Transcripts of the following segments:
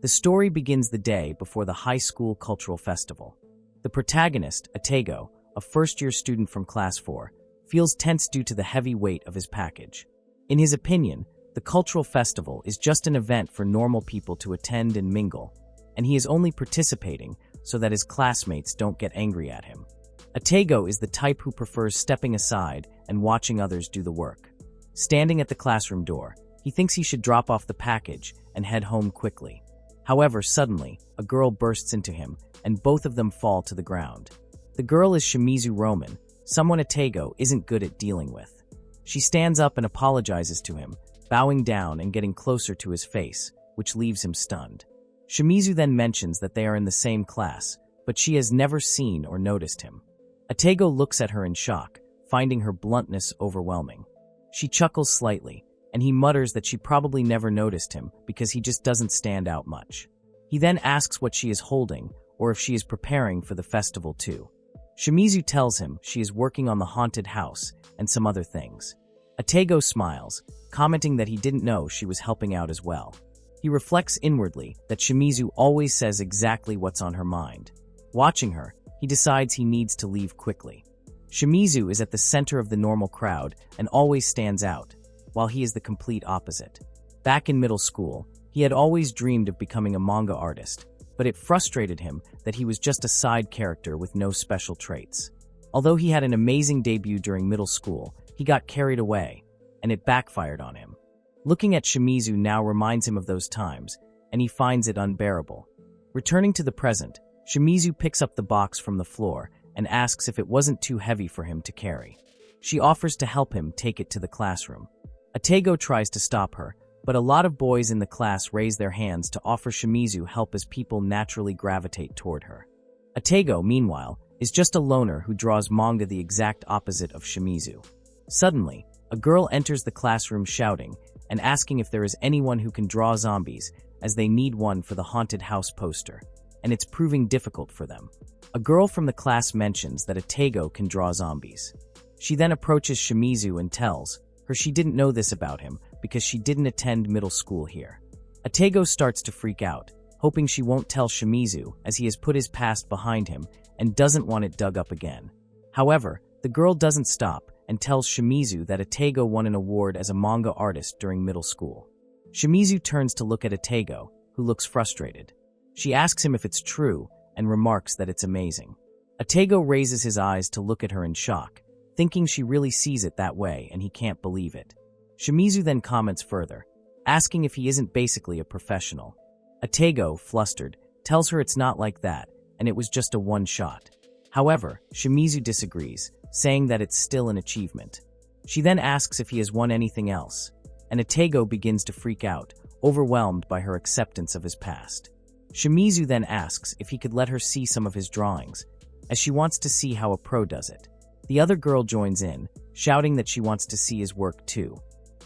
The story begins the day before the high school cultural festival. The protagonist, Atego, a first-year student from Class 4, feels tense due to the heavy weight of his package. In his opinion, the cultural festival is just an event for normal people to attend and mingle, and he is only participating so that his classmates don't get angry at him. Atego is the type who prefers stepping aside and watching others do the work. Standing at the classroom door, he thinks he should drop off the package and head home quickly. However, suddenly, a girl bursts into him, and both of them fall to the ground. The girl is Shimizu Roman, someone Atego isn't good at dealing with. She stands up and apologizes to him, bowing down and getting closer to his face, which leaves him stunned. Shimizu then mentions that they are in the same class, but she has never seen or noticed him. Atego looks at her in shock, finding her bluntness overwhelming. She chuckles slightly, and he mutters that she probably never noticed him because he just doesn't stand out much. He then asks what she is holding, or if she is preparing for the festival too. Shimizu tells him she is working on the haunted house and some other things. Atego smiles, commenting that he didn't know she was helping out as well. He reflects inwardly that Shimizu always says exactly what's on her mind. Watching her, he decides he needs to leave quickly. Shimizu is at the center of the normal crowd and always stands out, while he is the complete opposite. Back in middle school, he had always dreamed of becoming a manga artist, but it frustrated him that he was just a side character with no special traits. Although he had an amazing debut during middle school, he got carried away, and it backfired on him. Looking at Shimizu now reminds him of those times, and he finds it unbearable. Returning to the present, Shimizu picks up the box from the floor and asks if it wasn't too heavy for him to carry. She offers to help him take it to the classroom. Atego tries to stop her, but a lot of boys in the class raise their hands to offer Shimizu help as people naturally gravitate toward her. Atego, meanwhile, is just a loner who draws manga the exact opposite of Shimizu. Suddenly, a girl enters the classroom shouting and asking if there is anyone who can draw zombies, as they need one for the haunted house poster, and it's proving difficult for them. A girl from the class mentions that Atego can draw zombies. She then approaches Shimizu and tells her she didn't know this about him because she didn't attend middle school here. Atego starts to freak out, hoping she won't tell Shimizu as he has put his past behind him and doesn't want it dug up again. However, the girl doesn't stop and tells Shimizu that Atego won an award as a manga artist during middle school. Shimizu turns to look at Atego, who looks frustrated. She asks him if it's true and remarks that it's amazing. Atego raises his eyes to look at her in shock, thinking she really sees it that way and he can't believe it. Shimizu then comments further, asking if he isn't basically a professional. Atego, flustered, tells her it's not like that and it was just a one-shot. However, Shimizu disagrees, saying that it's still an achievement. She then asks if he has won anything else, and Atego begins to freak out, overwhelmed by her acceptance of his past. Shimizu then asks if he could let her see some of his drawings, as she wants to see how a pro does it. The other girl joins in, shouting that she wants to see his work too.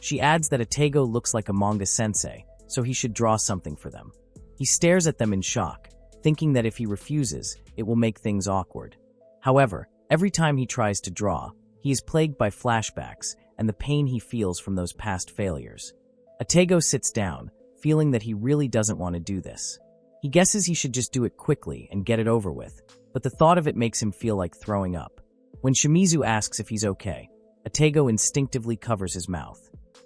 She adds that Atego looks like a manga sensei, so he should draw something for them. He stares at them in shock, thinking that if he refuses, it will make things awkward. However, every time he tries to draw, he is plagued by flashbacks and the pain he feels from those past failures. Atego sits down, feeling that he really doesn't want to do this. He guesses he should just do it quickly and get it over with, but the thought of it makes him feel like throwing up. When Shimizu asks if he's okay, Atego instinctively covers his mouth.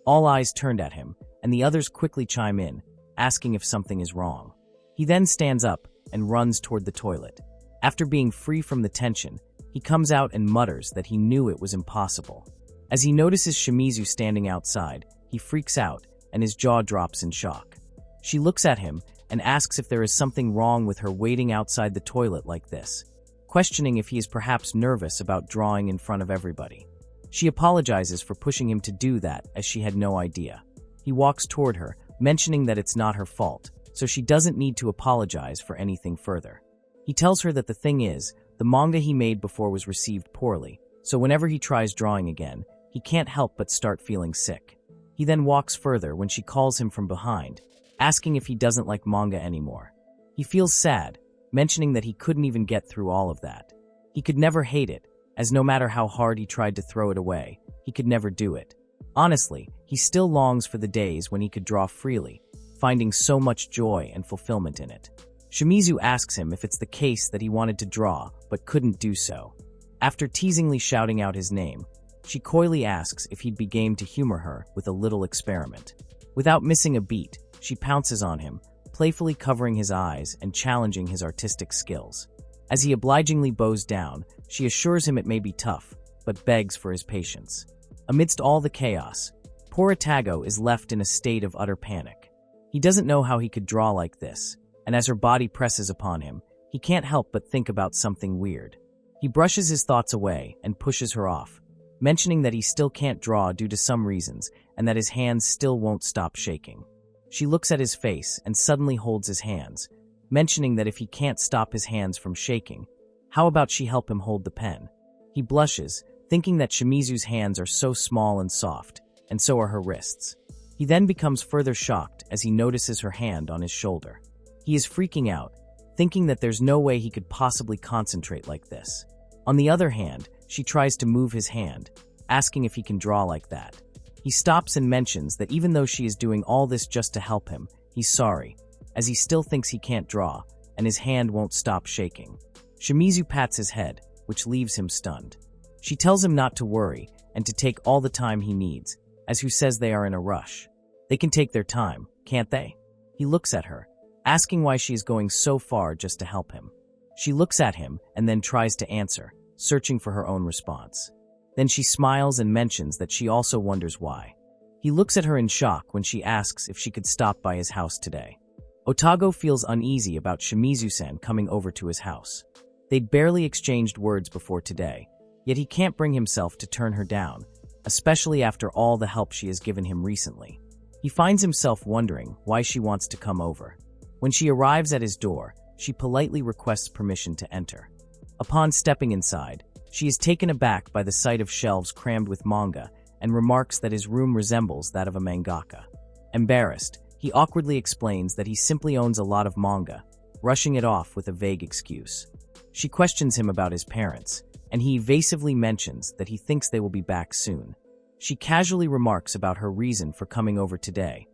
All eyes turned at him, and the others quickly chime in, asking if something is wrong. He then stands up and runs toward the toilet. After being free from the tension, he comes out and mutters that he knew it was impossible. As he notices Shimizu standing outside, he freaks out and his jaw drops in shock. She looks at him and asks if there is something wrong with her waiting outside the toilet like this, questioning if he is perhaps nervous about drawing in front of everybody. She apologizes for pushing him to do that as she had no idea. He walks toward her, mentioning that it's not her fault, so she doesn't need to apologize for anything further. He tells her that the thing is, the manga he made before was received poorly, so whenever he tries drawing again, he can't help but start feeling sick. He then walks further when she calls him from behind, asking if he doesn't like manga anymore. He feels sad, mentioning that he couldn't even get through all of that. He could never hate it, as no matter how hard he tried to throw it away, he could never do it. Honestly, he still longs for the days when he could draw freely, finding so much joy and fulfillment in it. Shimizu asks him if it's the case that he wanted to draw but couldn't do so. After teasingly shouting out his name, she coyly asks if he'd be game to humor her with a little experiment. Without missing a beat, she pounces on him, playfully covering his eyes and challenging his artistic skills. As he obligingly bows down, she assures him it may be tough, but begs for his patience. Amidst all the chaos, poor Otago is left in a state of utter panic. He doesn't know how he could draw like this, and as her body presses upon him, he can't help but think about something weird. He brushes his thoughts away and pushes her off, mentioning that he still can't draw due to some reasons and that his hands still won't stop shaking. She looks at his face and suddenly holds his hands, mentioning that if he can't stop his hands from shaking, how about she help him hold the pen? He blushes, thinking that Shimizu's hands are so small and soft, and so are her wrists. He then becomes further shocked as he notices her hand on his shoulder. He is freaking out, thinking that there's no way he could possibly concentrate like this. On the other hand, she tries to move his hand, asking if he can draw like that. He stops and mentions that even though she is doing all this just to help him, he's sorry, as he still thinks he can't draw, and his hand won't stop shaking. Shimizu pats his head, which leaves him stunned. She tells him not to worry and to take all the time he needs, as who says they are in a rush. They can take their time, can't they? He looks at her, asking why she is going so far just to help him. She looks at him and then tries to answer, searching for her own response. Then she smiles and mentions that she also wonders why. He looks at her in shock when she asks if she could stop by his house today. Otago feels uneasy about Shimizu-san coming over to his house. They'd barely exchanged words before today, yet he can't bring himself to turn her down, especially after all the help she has given him recently. He finds himself wondering why she wants to come over. When she arrives at his door, she politely requests permission to enter. Upon stepping inside, she is taken aback by the sight of shelves crammed with manga and remarks that his room resembles that of a mangaka. Embarrassed, he awkwardly explains that he simply owns a lot of manga, rushing it off with a vague excuse. She questions him about his parents, and he evasively mentions that he thinks they will be back soon. She casually remarks about her reason for coming over today,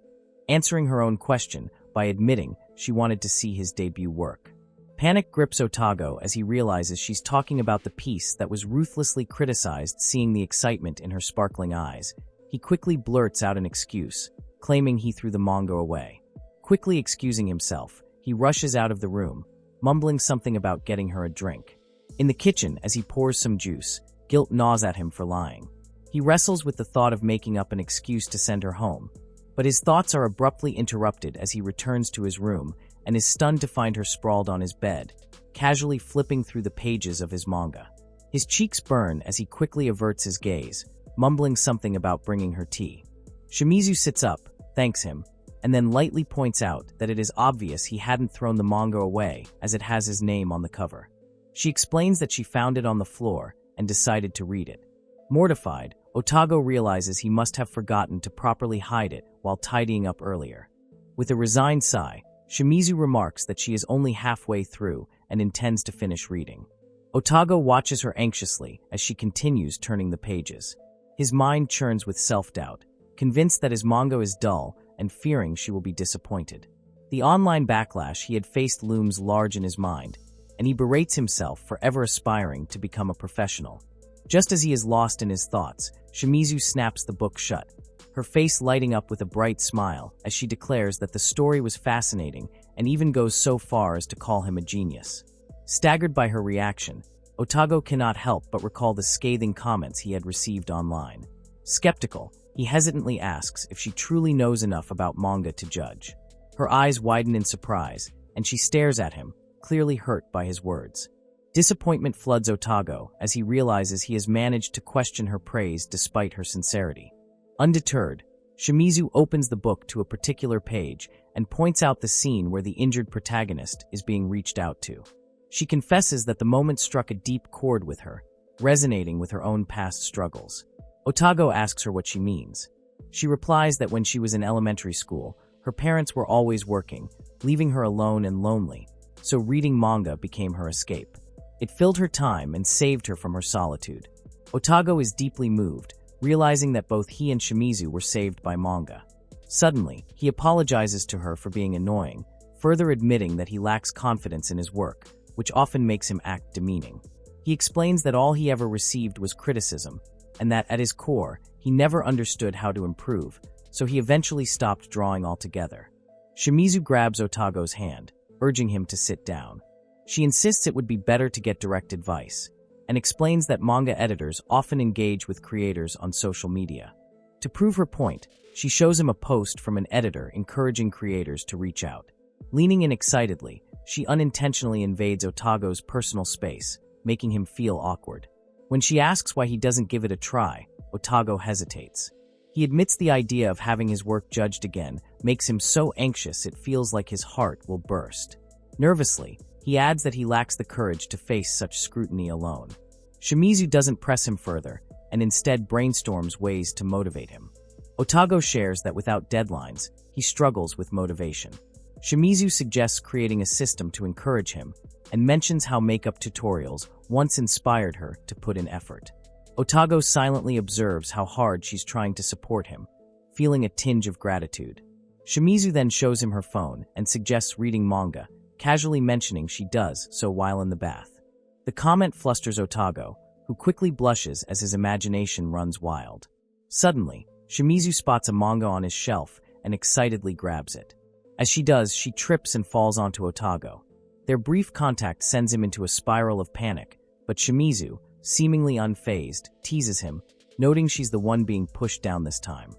answering her own question by admitting she wanted to see his debut work. Panic grips Otago as he realizes she's talking about the piece that was ruthlessly criticized. Seeing the excitement in her sparkling eyes, he quickly blurts out an excuse, claiming he threw the manga away. Quickly excusing himself, he rushes out of the room, mumbling something about getting her a drink. In the kitchen, as he pours some juice, guilt gnaws at him for lying. He wrestles with the thought of making up an excuse to send her home, but his thoughts are abruptly interrupted as he returns to his room and is stunned to find her sprawled on his bed, casually flipping through the pages of his manga. His cheeks burn as he quickly averts his gaze, mumbling something about bringing her tea. Shimizu sits up, thanks him, and then lightly points out that it is obvious he hadn't thrown the manga away as it has his name on the cover. She explains that she found it on the floor and decided to read it. Mortified, Otago realizes he must have forgotten to properly hide it while tidying up earlier. With a resigned sigh, Shimizu remarks that she is only halfway through and intends to finish reading. Otago watches her anxiously as she continues turning the pages. His mind churns with self-doubt, convinced that his manga is dull and fearing she will be disappointed. The online backlash he had faced looms large in his mind, and he berates himself for ever aspiring to become a professional. Just as he is lost in his thoughts, Shimizu snaps the book shut, her face lighting up with a bright smile as she declares that the story was fascinating and even goes so far as to call him a genius. Staggered by her reaction, Otago cannot help but recall the scathing comments he had received online. Skeptical, he hesitantly asks if she truly knows enough about manga to judge. Her eyes widen in surprise, and she stares at him, clearly hurt by his words. Disappointment floods Otago as he realizes he has managed to question her praise despite her sincerity. Undeterred, Shimizu opens the book to a particular page and points out the scene where the injured protagonist is being reached out to. She confesses that the moment struck a deep chord with her, resonating with her own past struggles. Otago asks her what she means. She replies that when she was in elementary school, her parents were always working, leaving her alone and lonely, so reading manga became her escape. It filled her time and saved her from her solitude. Otago is deeply moved, realizing that both he and Shimizu were saved by manga. Suddenly, he apologizes to her for being annoying, further admitting that he lacks confidence in his work, which often makes him act demeaning. He explains that all he ever received was criticism, and that at his core, he never understood how to improve, so he eventually stopped drawing altogether. Shimizu grabs Otago's hand, urging him to sit down. She insists it would be better to get direct advice, and explains that manga editors often engage with creators on social media. To prove her point, she shows him a post from an editor encouraging creators to reach out. Leaning in excitedly, she unintentionally invades Otago's personal space, making him feel awkward. When she asks why he doesn't give it a try, Otago hesitates. He admits the idea of having his work judged again makes him so anxious it feels like his heart will burst. Nervously, he adds that he lacks the courage to face such scrutiny alone. Shimizu doesn't press him further, and instead brainstorms ways to motivate him. Otago shares that without deadlines, he struggles with motivation. Shimizu suggests creating a system to encourage him, and mentions how makeup tutorials once inspired her to put in effort. Otago silently observes how hard she's trying to support him, feeling a tinge of gratitude. Shimizu then shows him her phone and suggests reading manga, casually mentioning she does so while in the bath. The comment flusters Otago, who quickly blushes as his imagination runs wild. Suddenly, Shimizu spots a manga on his shelf and excitedly grabs it. As she does, she trips and falls onto Otago. Their brief contact sends him into a spiral of panic, but Shimizu, seemingly unfazed, teases him, noting she's the one being pushed down this time.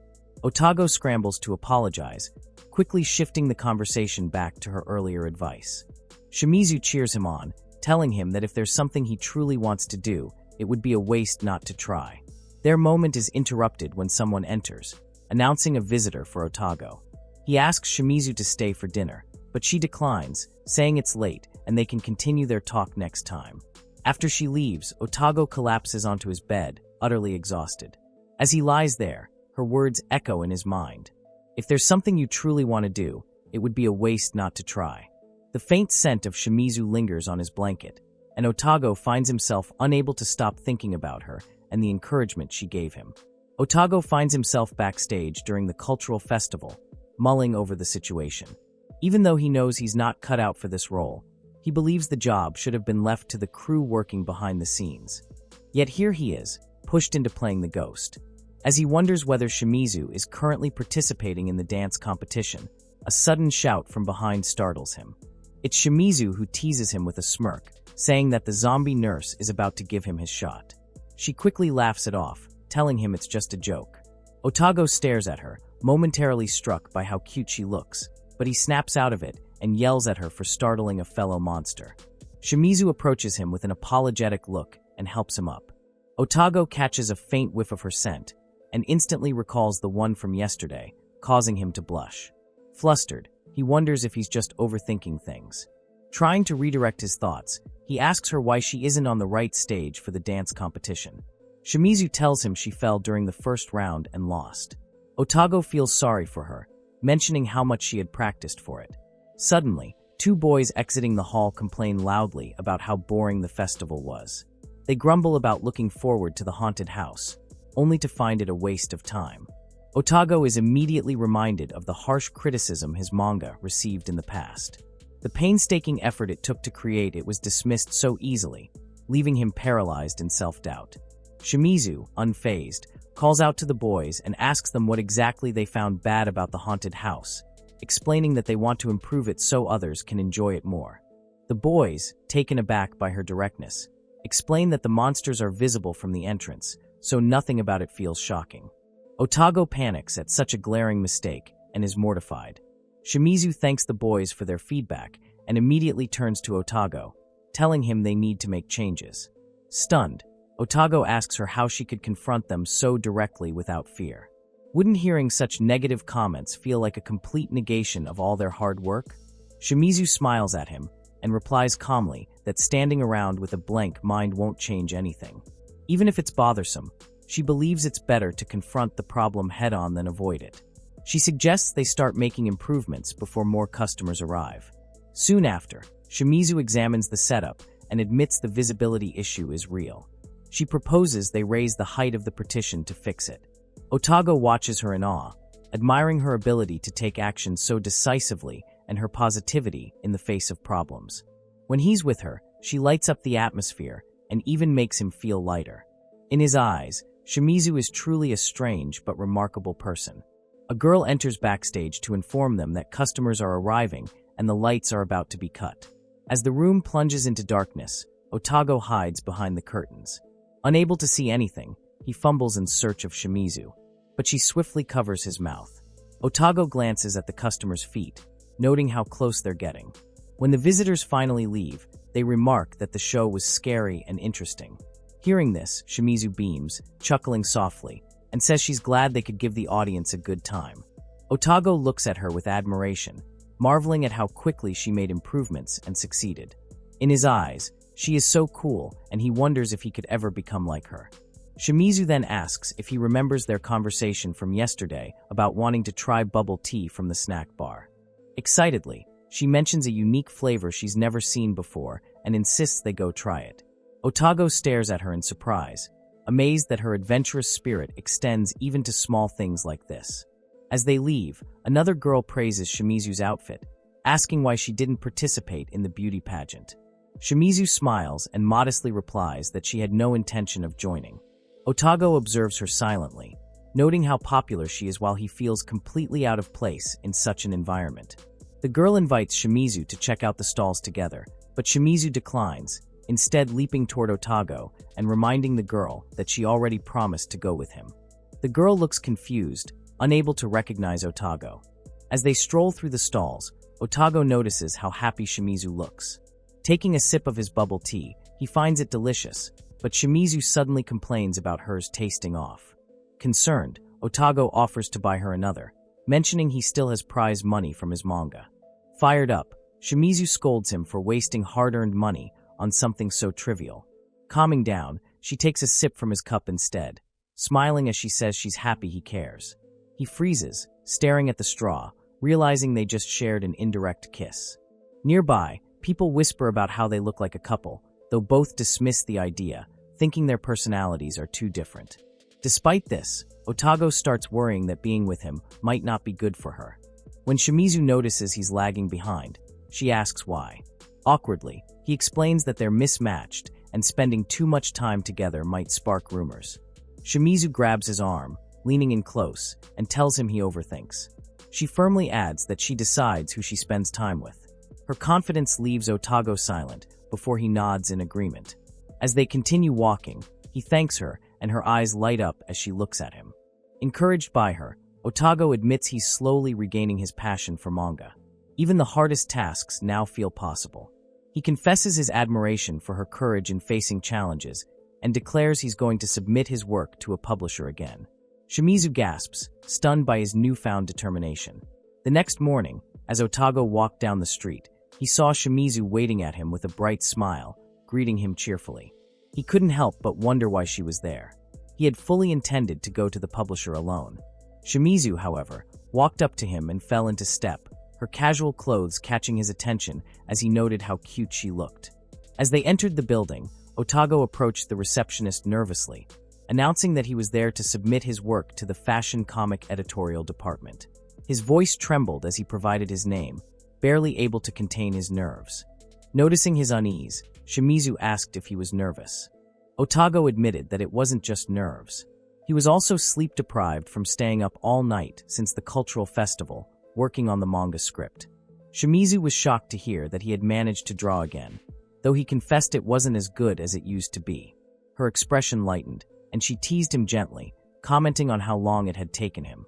Otago scrambles to apologize, quickly shifting the conversation back to her earlier advice. Shimizu cheers him on, telling him that if there's something he truly wants to do, it would be a waste not to try. Their moment is interrupted when someone enters, announcing a visitor for Otago. He asks Shimizu to stay for dinner, but she declines, saying it's late and they can continue their talk next time. After she leaves, Otago collapses onto his bed, utterly exhausted. As he lies there, her words echo in his mind. If there's something you truly want to do, it would be a waste not to try. The faint scent of Shimizu lingers on his blanket, and Otago finds himself unable to stop thinking about her and the encouragement she gave him. Otago finds himself backstage during the cultural festival, mulling over the situation. Even though he knows he's not cut out for this role, he believes the job should have been left to the crew working behind the scenes. Yet here he is, pushed into playing the ghost. As he wonders whether Shimizu is currently participating in the dance competition, a sudden shout from behind startles him. It's Shimizu who teases him with a smirk, saying that the zombie nurse is about to give him his shot. She quickly laughs it off, telling him it's just a joke. Otago stares at her, momentarily struck by how cute she looks, but he snaps out of it and yells at her for startling a fellow monster. Shimizu approaches him with an apologetic look and helps him up. Otago catches a faint whiff of her scent and instantly recalls the one from yesterday, causing him to blush. Flustered, he wonders if he's just overthinking things. Trying to redirect his thoughts, he asks her why she isn't on the right stage for the dance competition. Shimizu tells him she fell during the first round and lost. Otago feels sorry for her, mentioning how much she had practiced for it. Suddenly, two boys exiting the hall complain loudly about how boring the festival was. They grumble about looking forward to the haunted house, only to find it a waste of time. Otago is immediately reminded of the harsh criticism his manga received in the past. The painstaking effort it took to create it was dismissed so easily, leaving him paralyzed in self-doubt. Shimizu, unfazed, calls out to the boys and asks them what exactly they found bad about the haunted house, explaining that they want to improve it so others can enjoy it more. The boys, taken aback by her directness, explain that the monsters are visible from the entrance, so nothing about it feels shocking. Otago panics at such a glaring mistake and is mortified. Shimizu thanks the boys for their feedback and immediately turns to Otago, telling him they need to make changes. Stunned, Otago asks her how she could confront them so directly without fear. Wouldn't hearing such negative comments feel like a complete negation of all their hard work? Shimizu smiles at him and replies calmly that standing around with a blank mind won't change anything. Even if it's bothersome, she believes it's better to confront the problem head-on than avoid it. She suggests they start making improvements before more customers arrive. Soon after, Shimizu examines the setup and admits the visibility issue is real. She proposes they raise the height of the partition to fix it. Otago watches her in awe, admiring her ability to take action so decisively and her positivity in the face of problems. When he's with her, she lights up the atmosphere and even makes him feel lighter. In his eyes, Shimizu is truly a strange but remarkable person. A girl enters backstage to inform them that customers are arriving and the lights are about to be cut. As the room plunges into darkness, Otago hides behind the curtains. Unable to see anything, he fumbles in search of Shimizu, but she swiftly covers his mouth. Otago glances at the customers' feet, noting how close they're getting. When the visitors finally leave, they remark that the show was scary and interesting. Hearing this, Shimizu beams, chuckling softly, and says she's glad they could give the audience a good time. Otago looks at her with admiration, marveling at how quickly she made improvements and succeeded. In his eyes, she is so cool, and he wonders if he could ever become like her. Shimizu then asks if he remembers their conversation from yesterday about wanting to try bubble tea from the snack bar. Excitedly, she mentions a unique flavor she's never seen before and insists they go try it. Otago stares at her in surprise, amazed that her adventurous spirit extends even to small things like this. As they leave, another girl praises Shimizu's outfit, asking why she didn't participate in the beauty pageant. Shimizu smiles and modestly replies that she had no intention of joining. Otago observes her silently, noting how popular she is while he feels completely out of place in such an environment. The girl invites Shimizu to check out the stalls together, but Shimizu declines, instead leaping toward Otago and reminding the girl that she already promised to go with him. The girl looks confused, unable to recognize Otago. As they stroll through the stalls, Otago notices how happy Shimizu looks. Taking a sip of his bubble tea, he finds it delicious, but Shimizu suddenly complains about hers tasting off. Concerned, Otago offers to buy her another, mentioning he still has prize money from his manga. Fired up, Shimizu scolds him for wasting hard-earned money on something so trivial. Calming down, she takes a sip from his cup instead, smiling as she says she's happy he cares. He freezes, staring at the straw, realizing they just shared an indirect kiss. Nearby, people whisper about how they look like a couple, though both dismiss the idea, thinking their personalities are too different. Despite this, Otago starts worrying that being with him might not be good for her. When Shimizu notices he's lagging behind, she asks why. Awkwardly, he explains that they're mismatched and spending too much time together might spark rumors. Shimizu grabs his arm, leaning in close, and tells him he overthinks. She firmly adds that she decides who she spends time with. Her confidence leaves Otago silent before he nods in agreement. As they continue walking, he thanks her and her eyes light up as she looks at him. Encouraged by her, Otago admits he's slowly regaining his passion for manga. Even the hardest tasks now feel possible. He confesses his admiration for her courage in facing challenges and declares he's going to submit his work to a publisher again. Shimizu gasps, stunned by his newfound determination. The next morning, as Otago walked down the street, he saw Shimizu waiting at him with a bright smile, greeting him cheerfully. He couldn't help but wonder why she was there. He had fully intended to go to the publisher alone. Shimizu, however, walked up to him and fell into step, her casual clothes catching his attention as he noted how cute she looked. As they entered the building, Otago approached the receptionist nervously, announcing that he was there to submit his work to the fashion comic editorial department. His voice trembled as he provided his name, barely able to contain his nerves. Noticing his unease, Shimizu asked if he was nervous. Otago admitted that it wasn't just nerves. He was also sleep-deprived from staying up all night since the cultural festival, working on the manga script. Shimizu was shocked to hear that he had managed to draw again, though he confessed it wasn't as good as it used to be. Her expression lightened, and she teased him gently, commenting on how long it had taken him.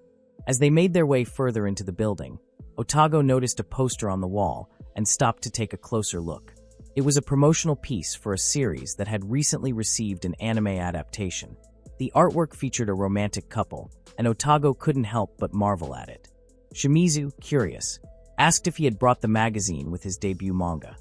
As they made their way further into the building, Otago noticed a poster on the wall and stopped to take a closer look. It was a promotional piece for a series that had recently received an anime adaptation. The artwork featured a romantic couple, and Otago couldn't help but marvel at it. Shimizu, curious, asked if he had brought the magazine with his debut manga.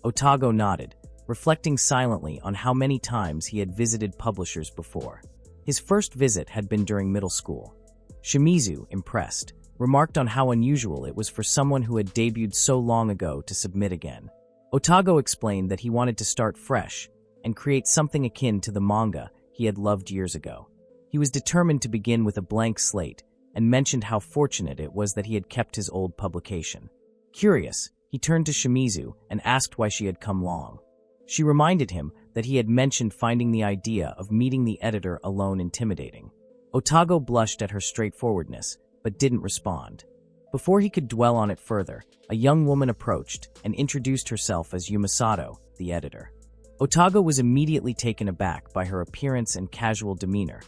Otago nodded, reflecting silently on how many times he had visited publishers before. His first visit had been during middle school. Shimizu, impressed, remarked on how unusual it was for someone who had debuted so long ago to submit again. Otago explained that he wanted to start fresh and create something akin to the manga he had loved years ago. He was determined to begin with a blank slate and mentioned how fortunate it was that he had kept his old publication. Curious, he turned to Shimizu and asked why she had come long. She reminded him that he had mentioned finding the idea of meeting the editor alone intimidating. Otago blushed at her straightforwardness, but didn't respond. Before he could dwell on it further, a young woman approached and introduced herself as Yumisato, the editor. Otago was immediately taken aback by her appearance and casual demeanor,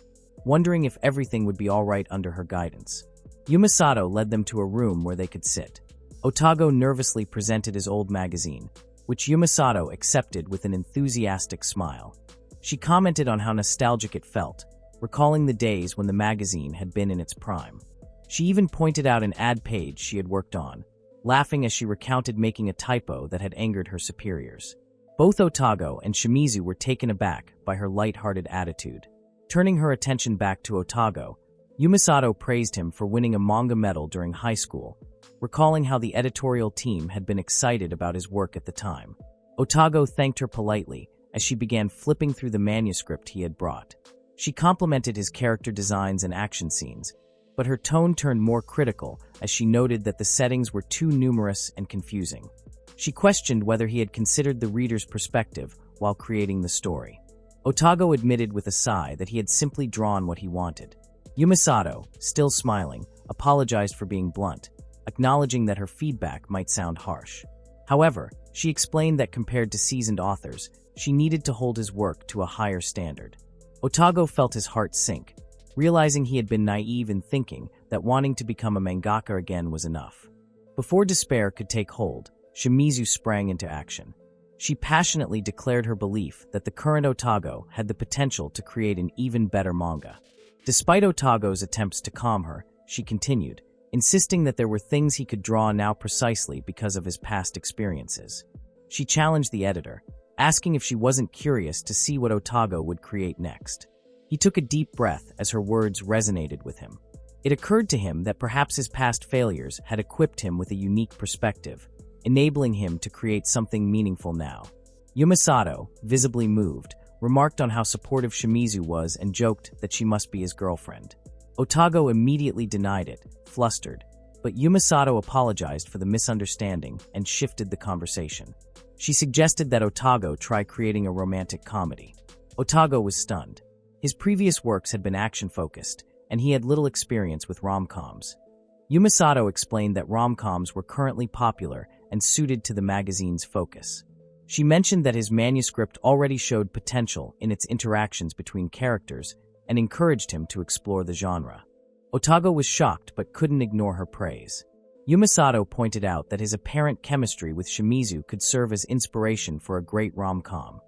wondering if everything would be all right under her guidance. Yumisato led them to a room where they could sit. Otago nervously presented his old magazine, which Yumisato accepted with an enthusiastic smile. She commented on how nostalgic it felt, recalling the days when the magazine had been in its prime. She even pointed out an ad page she had worked on, laughing as she recounted making a typo that had angered her superiors. Both Otago and Shimizu were taken aback by her light-hearted attitude. Turning her attention back to Otago, Yumisato praised him for winning a manga medal during high school, recalling how the editorial team had been excited about his work at the time. Otago thanked her politely as she began flipping through the manuscript he had brought. She complimented his character designs and action scenes, but her tone turned more critical as she noted that the settings were too numerous and confusing. She questioned whether he had considered the reader's perspective while creating the story. Otago admitted with a sigh that he had simply drawn what he wanted. Yumisato, still smiling, apologized for being blunt, acknowledging that her feedback might sound harsh. However, she explained that compared to seasoned authors, she needed to hold his work to a higher standard. Otago felt his heart sink, realizing he had been naive in thinking that wanting to become a mangaka again was enough. Before despair could take hold, Shimizu sprang into action. She passionately declared her belief that the current Otago had the potential to create an even better manga. Despite Otago's attempts to calm her, she continued, insisting that there were things he could draw now precisely because of his past experiences. She challenged the editor, asking if she wasn't curious to see what Otago would create next. He took a deep breath as her words resonated with him. It occurred to him that perhaps his past failures had equipped him with a unique perspective, enabling him to create something meaningful now. Yumisato, visibly moved, remarked on how supportive Shimizu was and joked that she must be his girlfriend. Otago immediately denied it, flustered, but Yumisato apologized for the misunderstanding and shifted the conversation. She suggested that Otago try creating a romantic comedy. Otago was stunned. His previous works had been action-focused, and he had little experience with rom-coms. Yumisato explained that rom-coms were currently popular and suited to the magazine's focus. She mentioned that his manuscript already showed potential in its interactions between characters and encouraged him to explore the genre. Otago was shocked but couldn't ignore her praise. Yumisato pointed out that his apparent chemistry with Shimizu could serve as inspiration for a great rom-com.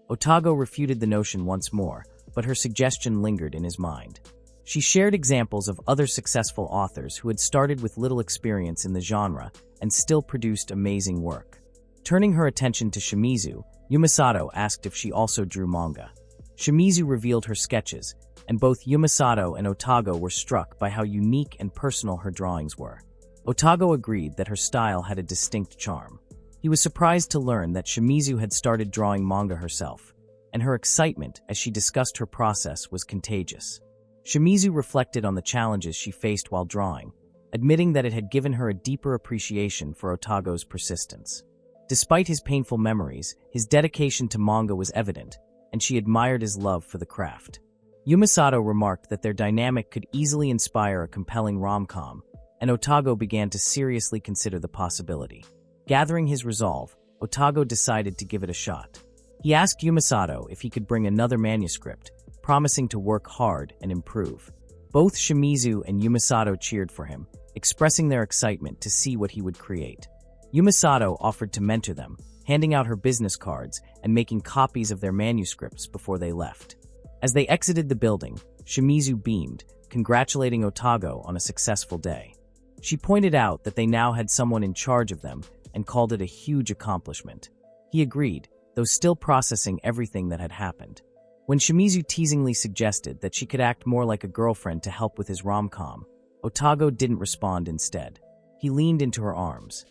Otago refuted the notion once more, but her suggestion lingered in his mind. She shared examples of other successful authors who had started with little experience in the genre and still produced amazing work. Turning her attention to Shimizu, Yumisato asked if she also drew manga. Shimizu revealed her sketches, and both Yumisato and Otago were struck by how unique and personal her drawings were. Otago agreed that her style had a distinct charm. He was surprised to learn that Shimizu had started drawing manga herself, and her excitement as she discussed her process was contagious. Shimizu reflected on the challenges she faced while drawing, admitting that it had given her a deeper appreciation for Otago's persistence. Despite his painful memories, his dedication to manga was evident, and she admired his love for the craft. Yumisato remarked that their dynamic could easily inspire a compelling rom-com, and Otago began to seriously consider the possibility. Gathering his resolve, Otago decided to give it a shot. He asked Yumisato if he could bring another manuscript, promising to work hard and improve. Both Shimizu and Yumisato cheered for him, expressing their excitement to see what he would create. Yumisato offered to mentor them, handing out her business cards and making copies of their manuscripts before they left. As they exited the building, Shimizu beamed, congratulating Otago on a successful day. She pointed out that they now had someone in charge of them and called it a huge accomplishment. He agreed, though still processing everything that had happened. When Shimizu teasingly suggested that she could act more like a girlfriend to help with his rom-com, Otago didn't respond instead. He leaned into her arms,